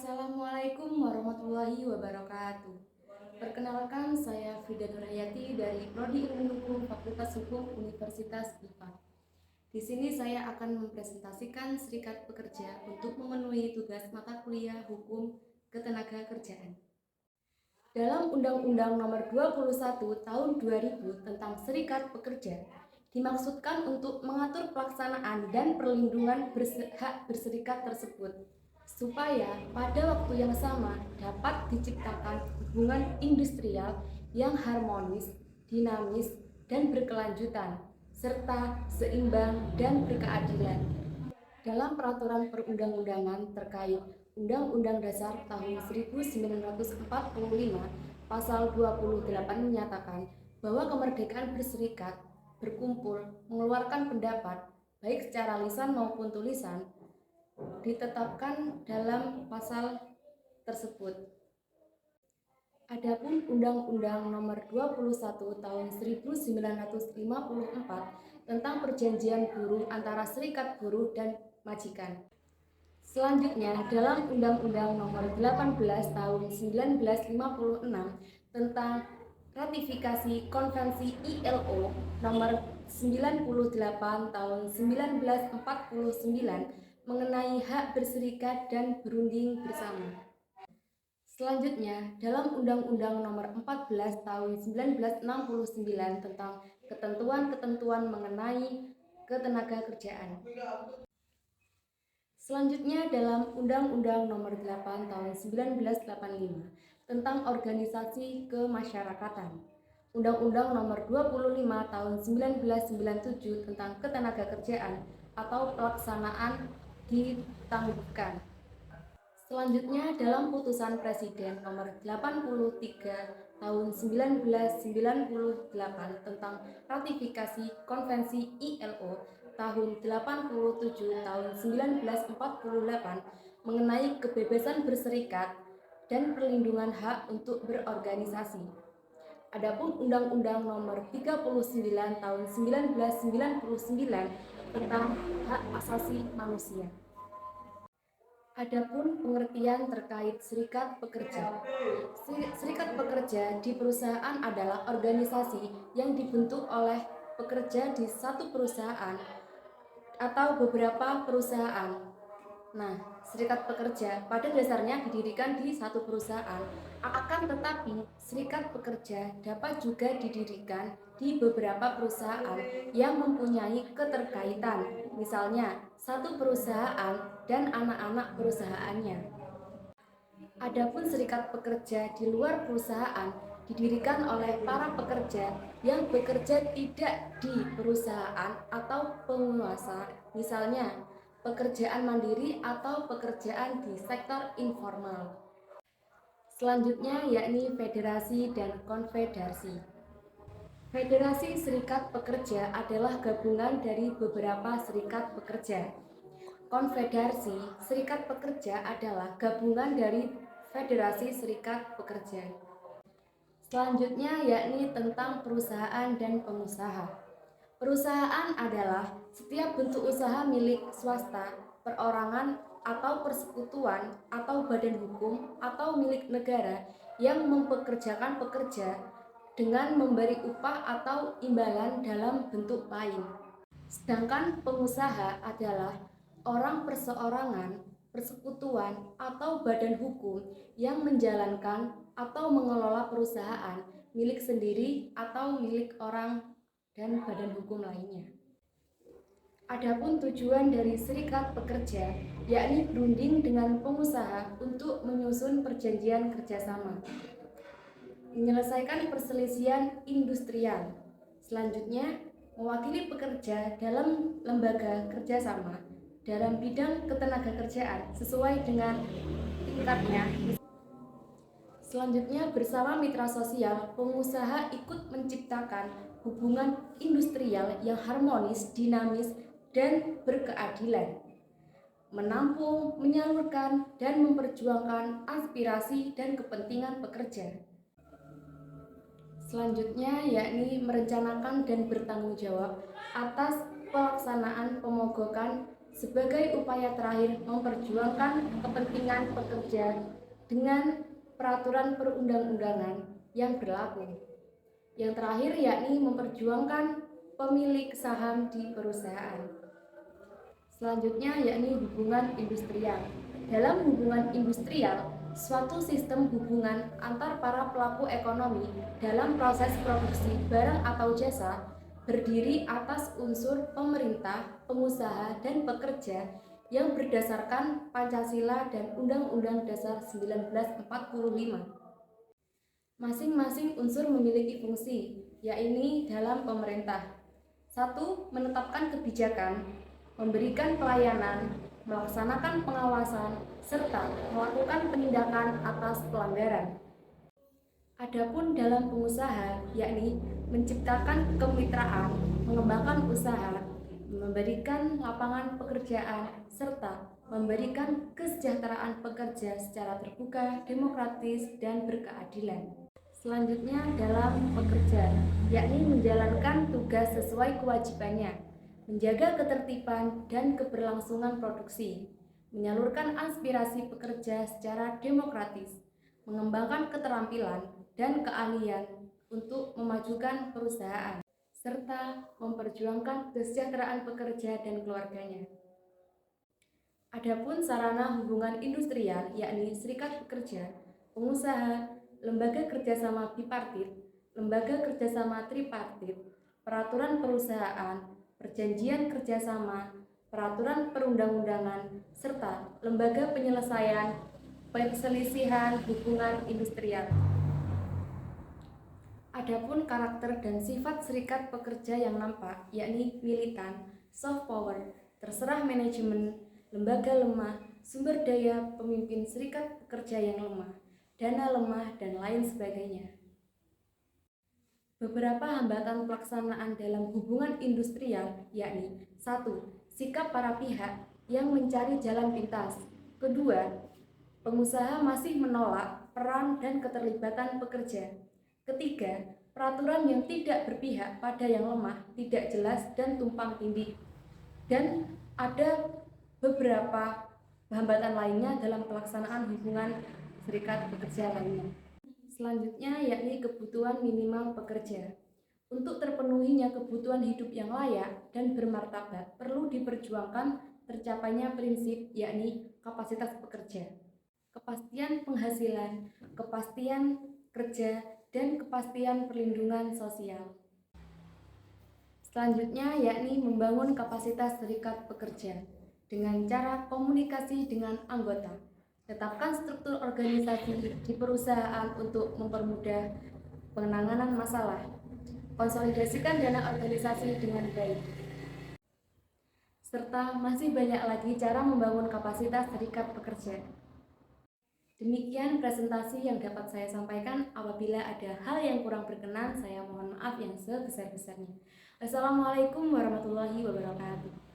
Assalamualaikum warahmatullahi wabarakatuh. Perkenalkan, saya Frida Nurhayati dari Prodi Ilmu Hukum Fakultas Hukum Universitas IPA. Di sini saya akan mempresentasikan Serikat Pekerja untuk memenuhi tugas mata kuliah Hukum Ketenagakerjaan. Dalam Undang-Undang Nomor 21 Tahun 2000 tentang Serikat Pekerja, dimaksudkan untuk mengatur pelaksanaan dan perlindungan hak berserikat tersebut, supaya pada waktu yang sama dapat diciptakan hubungan industrial yang harmonis, dinamis, dan berkelanjutan, serta seimbang dan berkeadilan. Dalam peraturan perundang-undangan terkait Undang-Undang Dasar tahun 1945, pasal 28 menyatakan bahwa kemerdekaan berserikat, berkumpul, mengeluarkan pendapat, baik secara lisan maupun tulisan, ditetapkan dalam pasal tersebut. Adapun Undang-Undang Nomor 21 Tahun 1954 tentang perjanjian buruh antara serikat buruh dan majikan. Selanjutnya, dalam Undang-Undang Nomor 18 Tahun 1956 tentang ratifikasi Konvensi ILO Nomor 98 Tahun 1949 mengenai hak berserikat dan berunding bersama. Selanjutnya, dalam Undang-Undang Nomor 14 Tahun 1969 tentang ketentuan-ketentuan mengenai ketenagakerjaan. Selanjutnya, dalam Undang-Undang Nomor 8 Tahun 1985 tentang organisasi kemasyarakatan, Undang-Undang Nomor 25 Tahun 1997 tentang ketenagakerjaan atau pelaksanaan ditangguhkan. Selanjutnya, dalam Putusan Presiden Nomor 83 Tahun 1998 tentang ratifikasi Konvensi ILO Tahun 87 Tahun 1948 mengenai kebebasan berserikat dan perlindungan hak untuk berorganisasi. Adapun Undang-Undang Nomor 39 Tahun 1999 tentang hak asasi manusia. Adapun pengertian terkait serikat pekerja. Serikat pekerja di perusahaan adalah organisasi yang dibentuk oleh pekerja di satu perusahaan atau beberapa perusahaan. Nah, serikat pekerja pada dasarnya didirikan di satu perusahaan, akan tetapi serikat pekerja dapat juga didirikan di beberapa perusahaan yang mempunyai keterkaitan, misalnya satu perusahaan dan anak-anak perusahaannya. Adapun serikat pekerja di luar perusahaan didirikan oleh para pekerja yang bekerja tidak di perusahaan atau penguasa, misalnya pekerjaan mandiri atau pekerjaan di sektor informal. Selanjutnya yakni federasi dan konfederasi. Federasi Serikat Pekerja adalah gabungan dari beberapa serikat pekerja. Konfederasi Serikat Pekerja adalah gabungan dari Federasi Serikat Pekerja. Selanjutnya yakni tentang perusahaan dan pengusaha. Perusahaan adalah setiap bentuk usaha milik swasta, perorangan atau persekutuan atau badan hukum atau milik negara yang mempekerjakan pekerja dengan memberi upah atau imbalan dalam bentuk lain. Sedangkan pengusaha adalah orang perseorangan, persekutuan atau badan hukum yang menjalankan atau mengelola perusahaan milik sendiri atau milik orang dan badan hukum lainnya. Adapun tujuan dari serikat pekerja yakni berunding dengan pengusaha untuk menyusun perjanjian kerjasama, menyelesaikan perselisihan industrial. Selanjutnya, mewakili pekerja dalam lembaga kerjasama dalam bidang ketenagakerjaan sesuai dengan tingkatnya. Selanjutnya, bersama mitra sosial, pengusaha ikut menciptakan hubungan industrial yang harmonis, dinamis, dan berkeadilan, menampung, menyalurkan, dan memperjuangkan aspirasi dan kepentingan pekerja. Selanjutnya yakni merencanakan dan bertanggung jawab atas pelaksanaan pemogokan sebagai upaya terakhir memperjuangkan kepentingan pekerja dengan peraturan perundang-undangan yang berlaku. Yang terakhir yakni memperjuangkan pemilik saham di perusahaan. Selanjutnya yakni hubungan industrial. Dalam hubungan industrial, suatu sistem hubungan antar para pelaku ekonomi dalam proses produksi barang atau jasa berdiri atas unsur pemerintah, pengusaha, dan pekerja yang berdasarkan Pancasila dan Undang-Undang Dasar 1945. Masing-masing unsur memiliki fungsi, yakni dalam pemerintah. 1. Menetapkan kebijakan, memberikan pelayanan, melaksanakan pengawasan, serta melakukan penindakan atas pelanggaran. Adapun dalam pengusaha, yakni menciptakan kemitraan, mengembangkan usaha, memberikan lapangan pekerjaan, serta memberikan kesejahteraan pekerja secara terbuka, demokratis, dan berkeadilan. Selanjutnya dalam pekerja, yakni menjalankan tugas sesuai kewajibannya, menjaga ketertiban dan keberlangsungan produksi, menyalurkan aspirasi pekerja secara demokratis, mengembangkan keterampilan dan keahlian untuk memajukan perusahaan, serta memperjuangkan kesejahteraan pekerja dan keluarganya. Adapun sarana hubungan industrial, yakni serikat pekerja, pengusaha, lembaga kerjasama bipartit, lembaga kerjasama tripartit, peraturan perusahaan, perjanjian kerjasama, peraturan perundang-undangan, serta lembaga penyelesaian perselisihan hubungan industrial. Adapun karakter dan sifat serikat pekerja yang nampak, yakni militan, soft power, terserah manajemen, lembaga lemah, sumber daya pemimpin serikat pekerja yang lemah, dana lemah, dan lain sebagainya. Beberapa hambatan pelaksanaan dalam hubungan industrial yakni 1. Sikap para pihak yang mencari jalan pintas. 2. Pengusaha masih menolak peran dan keterlibatan pekerja. 3. Peraturan yang tidak berpihak pada yang lemah, tidak jelas, dan tumpang tindih. Dan ada beberapa hambatan lainnya dalam pelaksanaan hubungan serikat pekerja lainnya. Selanjutnya yakni kebutuhan minimal pekerja. Untuk terpenuhinya kebutuhan hidup yang layak dan bermartabat perlu diperjuangkan tercapainya prinsip yakni kapasitas pekerja, kepastian penghasilan, kepastian kerja, dan kepastian perlindungan sosial. Selanjutnya yakni membangun kapasitas serikat pekerja dengan cara komunikasi dengan anggota. Tetapkan struktur organisasi di perusahaan untuk mempermudah penanganan masalah. Konsolidasikan dana organisasi dengan baik. Serta masih banyak lagi cara membangun kapasitas serikat pekerja. Demikian presentasi yang dapat saya sampaikan. Apabila ada hal yang kurang berkenan, saya mohon maaf yang sebesar-besarnya. Wassalamualaikum warahmatullahi wabarakatuh.